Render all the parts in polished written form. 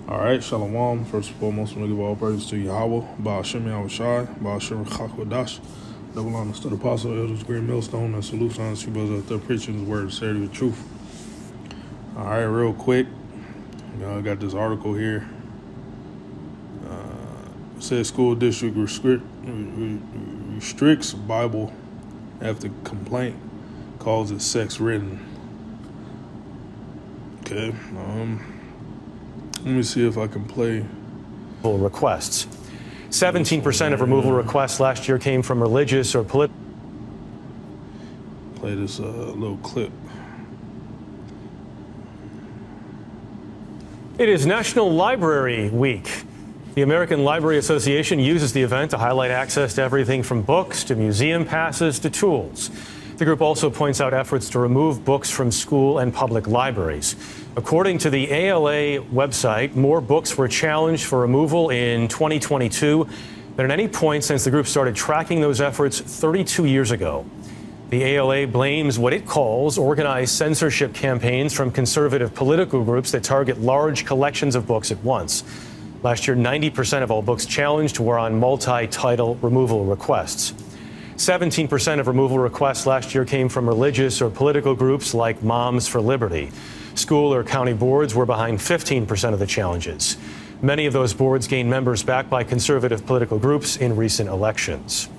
All right, Shalom. First and foremost, we give all praise to Yahweh, Baal Shem Yahushai, Baal Shem Chakwadash, double honors to the apostle, elders, great millstone, and salutes on you brothers out there preaching his word, say the truth. All right, real quick, I got this article here. It says school district restricts Bible after complaint calls it sex written. Okay, let me see if I can play. Requests. 17% of removal requests last year came from religious or political. Play this little clip. It is National Library Week. The American Library Association uses the event to highlight access to everything from books to museum passes to tools. The group also points out efforts to remove books from school and public libraries. According to the ALA website, more books were challenged for removal in 2022 than at any point since the group started tracking those efforts 32 years ago. The ALA blames what it calls organized censorship campaigns from conservative political groups that target large collections of books at once. Last year, 90% of all books challenged were on multi-title removal requests. 17% of removal requests last year came from religious or political groups like Moms for Liberty. School or county boards were behind 15% of the challenges. Many of those boards gained members backed by conservative political groups in recent elections.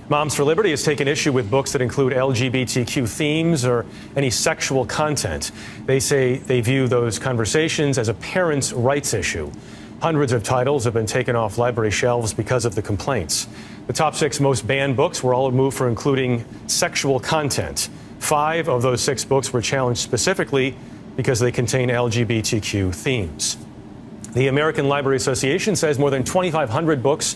Moms for Liberty has taken issue with books that include LGBTQ themes or any sexual content. They say they view those conversations as a parents' rights issue. Hundreds of titles have been taken off library shelves because of the complaints. The top 6 most banned books were all removed for including sexual content. 5 of those 6 books were challenged specifically because they contain LGBTQ themes. The American Library Association says more than 2,500 books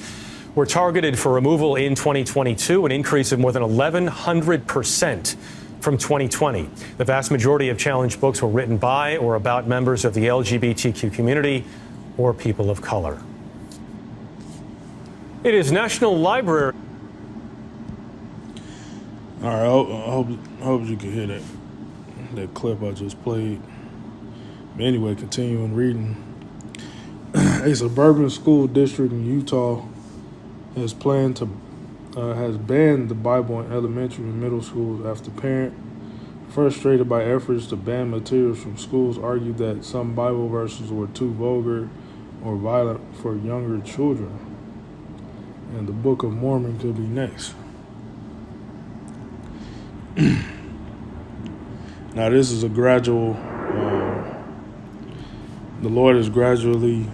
were targeted for removal in 2022, an increase of more than 1,100% from 2020. The vast majority of challenged books were written by or about members of the LGBTQ community or people of color. It is National Library. All right, I hope you can hear that clip I just played. But anyway, continuing reading. A suburban school district in Utah has banned the Bible in elementary and middle schools after parents, frustrated by efforts to ban materials from schools, argued that some Bible verses were too vulgar or violent for younger children. And the Book of Mormon could be next. Now, this is a gradual, the Lord is gradually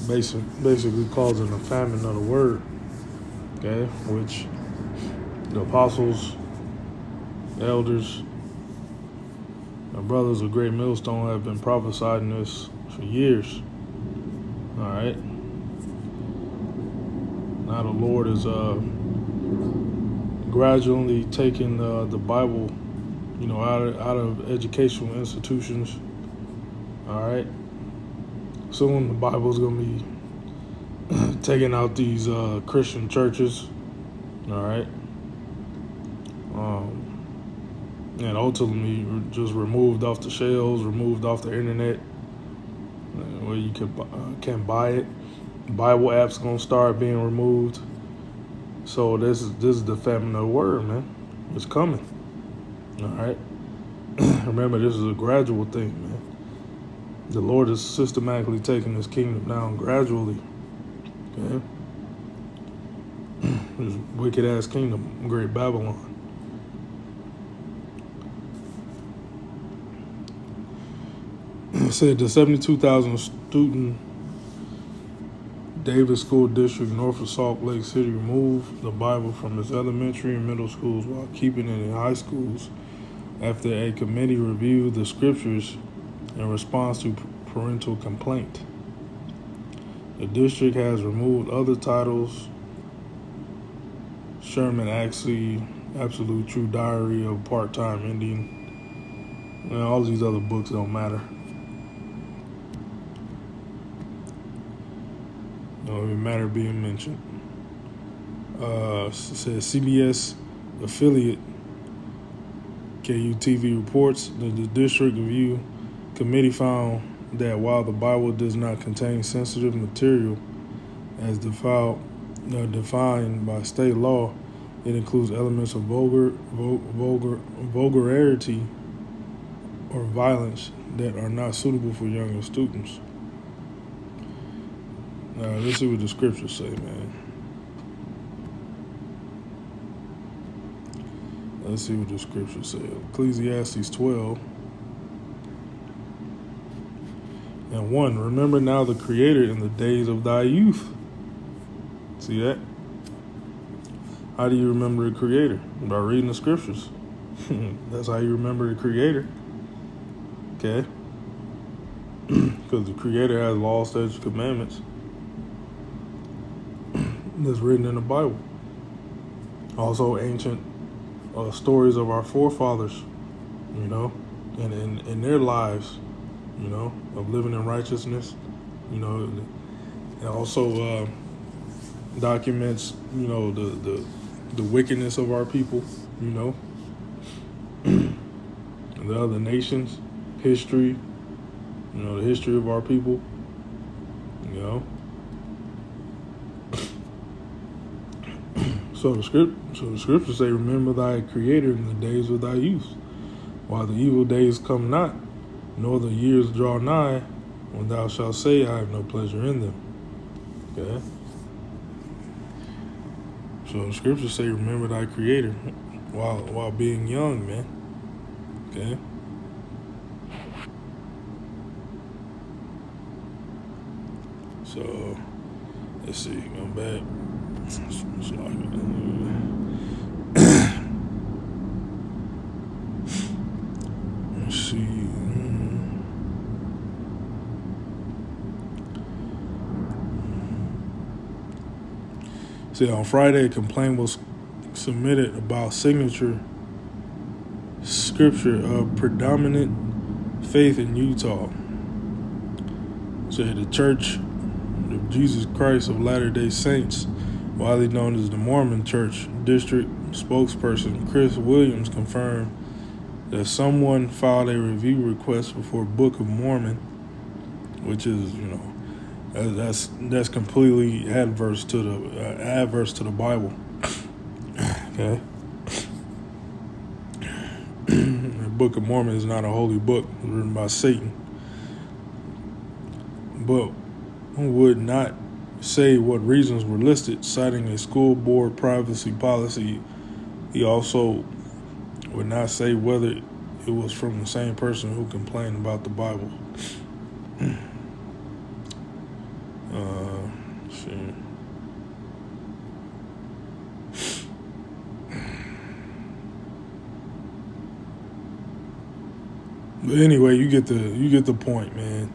basically causing a famine of the word, okay, which the apostles, the elders, the brothers of Great Millstone have been prophesying this for years, all right? Now the Lord is gradually taking the Bible, out of educational institutions. All right. Soon the Bible is going to be taking out these Christian churches. All right. And ultimately just removed off the shelves, removed off the internet, where you can't buy it. Bible apps gonna start being removed. So this is the famine of the word, man. It's coming. All right. Remember, this is a gradual thing, man. The Lord is systematically taking His kingdom down gradually. Okay. This wicked ass kingdom, Great Babylon. It said the 72,000 student Davis School District north of Salt Lake City removed the Bible from its elementary and middle schools while keeping it in high schools after a committee reviewed the scriptures in response to parental complaint. The district has removed other titles, Sherman Axie, Absolute True Diary of a Part-Time Indian, and all these other books don't matter. Don't even matter being mentioned. Says CBS affiliate KUTV reports that the district review committee found that while the Bible does not contain sensitive material as defined by state law, it includes elements of vulgarity or violence that are not suitable for younger students. Let's see what the scriptures say, man. Let's see what the scriptures say. Ecclesiastes 12 and 1. Remember now the Creator in the days of thy youth. See that? How do you remember the Creator? By reading the scriptures. That's how you remember the Creator. Okay? Because the Creator has laws, statutes, commandments that's written in the Bible. Also ancient stories of our forefathers, you know, and in their lives, you know, of living in righteousness, you know, and also documents, you know, the wickedness of our people, you know, the other nations, history, you know, the history of our people, you know. So the scriptures say, remember thy Creator in the days of thy youth, while the evil days come not, nor the years draw nigh, when thou shalt say, I have no pleasure in them. Okay? So the scriptures say, remember thy Creator while being young, man. Okay? So, let's see, go back. Let's see. See, on Friday, a complaint was submitted about signature scripture of predominant faith in Utah. So the Church of Jesus Christ of Latter-day Saints, widely known as the Mormon Church District spokesperson Chris Williams, confirmed that someone filed a review request before Book of Mormon, which is, you know, that's completely adverse to the Bible. Okay. The Book of Mormon is not a holy book written by Satan, but would not say what reasons were listed, citing a school board privacy policy. He also would not say whether it was from the same person who complained about the Bible. See. But anyway, you get the point, man.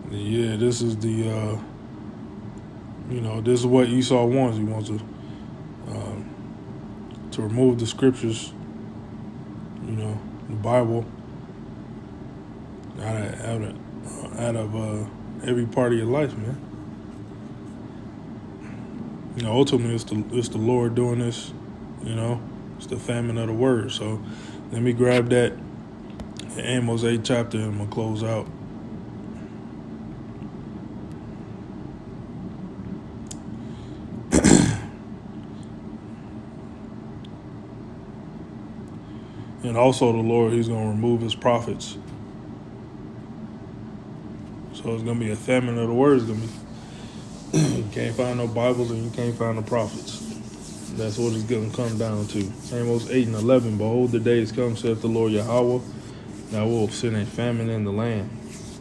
Yeah, this is the, you know, this is what Esau wants. He wants to remove the scriptures, you know, the Bible, out of every part of your life, man. You know, ultimately, it's the Lord doing this. You know, it's the famine of the word. So, let me grab that Amos 8 chapter, and I'm gonna close out. And also the Lord, he's going to remove his prophets. So it's going to be a famine of the words. You can't find no Bibles and you can't find the prophets. That's what it's going to come down to. Amos 8 and 11, behold, the days come, saith the Lord Yahweh, and I will send a famine in the land,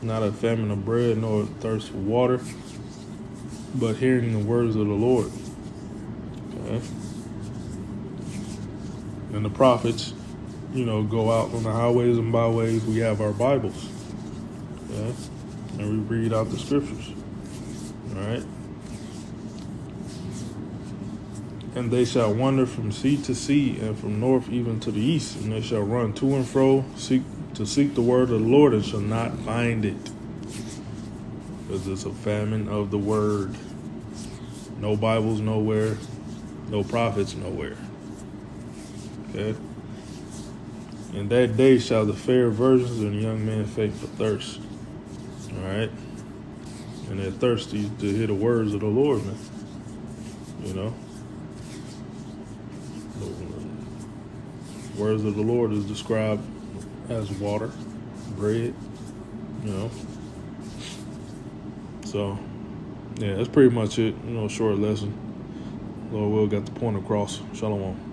not a famine of bread, nor a thirst for water, but hearing the words of the Lord. Okay? And the prophets, you know, go out on the highways and byways. We have our Bibles, yeah, and we read out the scriptures, all right? And they shall wander from sea to sea, and from north even to the east, and they shall run to and fro, seek the word of the Lord, and shall not find it, because it's a famine of the word. No Bibles nowhere, no prophets nowhere. Okay. In that day shall the fair virgins and the young men faint for thirst. All right? And they're thirsty to hear the words of the Lord, man. You know? The words of the Lord is described as water, bread, you know? So, yeah, that's pretty much it. You know, short lesson. Lord will got the point across. Shalom.